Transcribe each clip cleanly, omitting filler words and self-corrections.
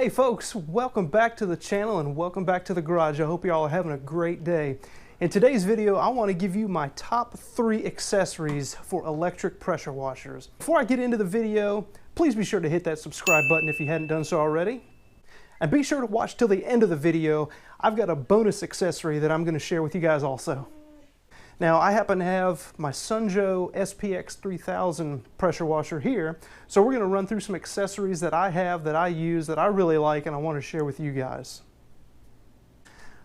Hey folks, welcome back to the channel and welcome back to the garage. I hope you all are having a great day. In today's video, I want to give you my top 3 accessories for electric pressure washers. Before I get into the video, please be sure to hit that subscribe button if you hadn't done so already. And be sure to watch till the end of the video. I've got a bonus accessory that I'm going to share with you guys also. Now, I happen to have my Sun Joe SPX3000 pressure washer here, so we're going to run through some accessories that I have, that I use, that I really like, and I want to share with you guys.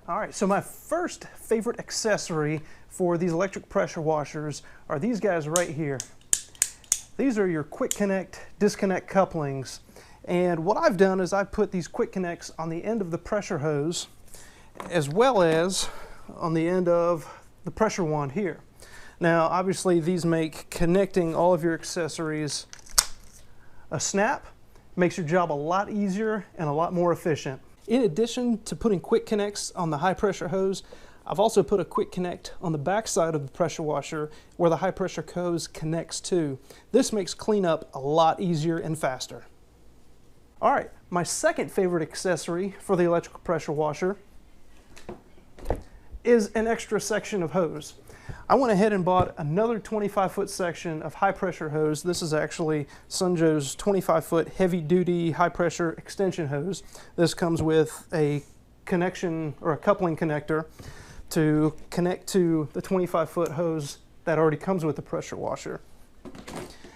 All right, so my first favorite accessory for these electric pressure washers are these guys right here. These are your quick connect, disconnect couplings. And what I've done is I've put these quick connects on the end of the pressure hose, as well as on the end of the pressure wand here. Now, obviously, these make connecting all of your accessories a snap. Makes your job a lot easier and a lot more efficient. In addition to putting quick connects on the high pressure hose, I've also put a quick connect on the back side of the pressure washer where the high pressure hose connects to. This makes cleanup a lot easier and faster. All right, my second favorite accessory for the electrical pressure washer is an extra section of hose. I went ahead and bought another 25-foot section of high-pressure hose. This is actually Sun Joe's 25-foot heavy-duty high-pressure extension hose. This comes with a connection or a coupling connector to connect to the 25-foot hose that already comes with the pressure washer.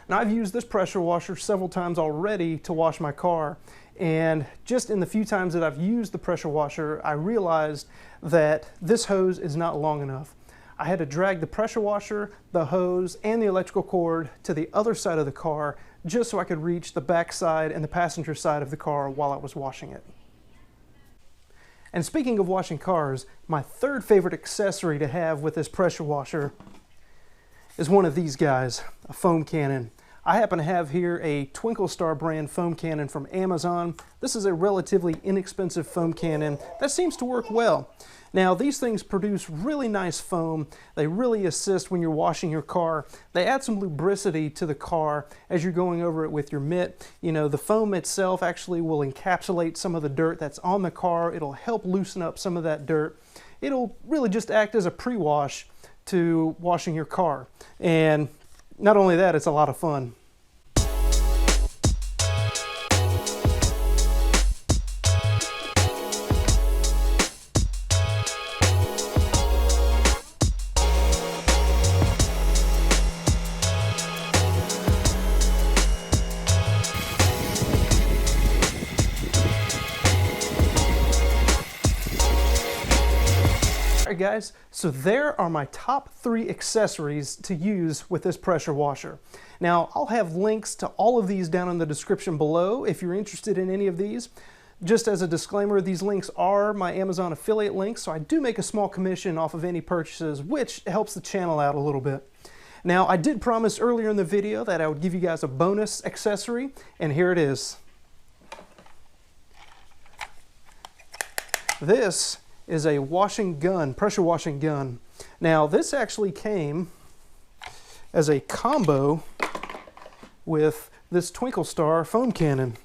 Now, I've used this pressure washer several times already to wash my car, and just in the few times that I've used the pressure washer, I realized that this hose is not long enough. I had to drag the pressure washer, the hose, and the electrical cord to the other side of the car just so I could reach the back side and the passenger side of the car while I was washing it. And speaking of washing cars, my third favorite accessory to have with this pressure washer is one of these guys, a foam cannon. I happen to have here a Twinkle brand foam cannon from Amazon. This is a relatively inexpensive foam cannon that seems to work well. Now, these things produce really nice foam. They really assist when you're washing your car. They add some lubricity to the car as you're going over it with your mitt. You know, the foam itself actually will encapsulate some of the dirt that's on the car. It'll help loosen up some of that dirt. It'll really just act as a pre-wash to washing your car. And not only that, it's a lot of fun. Alright guys, so there are my top 3 accessories to use with this pressure washer. Now, I'll have links to all of these down in the description below if you're interested in any of these. Just as a disclaimer, these links are my Amazon affiliate links, so I do make a small commission off of any purchases, which helps the channel out a little bit. Now, I did promise earlier in the video that I would give you guys a bonus accessory, and here it is. This is a washing gun, pressure washing gun. Now, this actually came as a combo with this Twinkle foam cannon.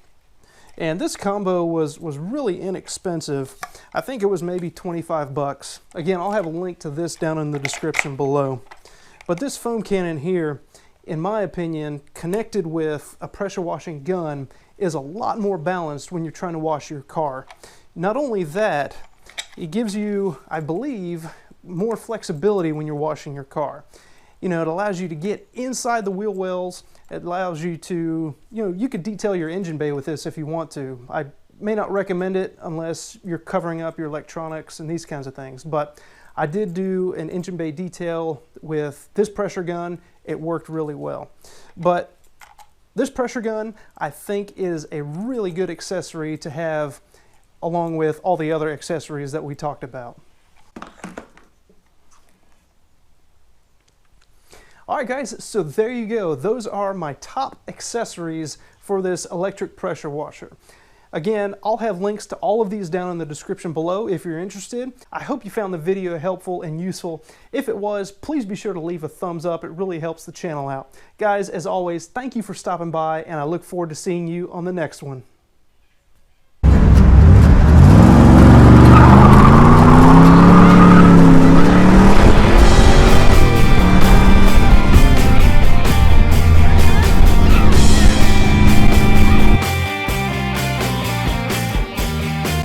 And this combo was really inexpensive. I think it was maybe 25 bucks. Again, I'll have a link to this down in the description below. But this foam cannon here, in my opinion, connected with a pressure washing gun is a lot more balanced when you're trying to wash your car. Not only that, it gives you, I believe, more flexibility when you're washing your car. You know, it allows you to get inside the wheel wells. It allows you to, you could detail your engine bay with this if you want to. I may not recommend it unless you're covering up your electronics and these kinds of things. But I did do an engine bay detail with this pressure gun. It worked really well. But this pressure gun, I think, is a really good accessory to have along with all the other accessories that we talked about. All right guys, so there you go. Those are my top accessories for this electric pressure washer. Again, I'll have links to all of these down in the description below if you're interested. I hope you found the video helpful and useful. If it was, please be sure to leave a thumbs up. It really helps the channel out. Guys, as always, thank you for stopping by, and I look forward to seeing you on the next one.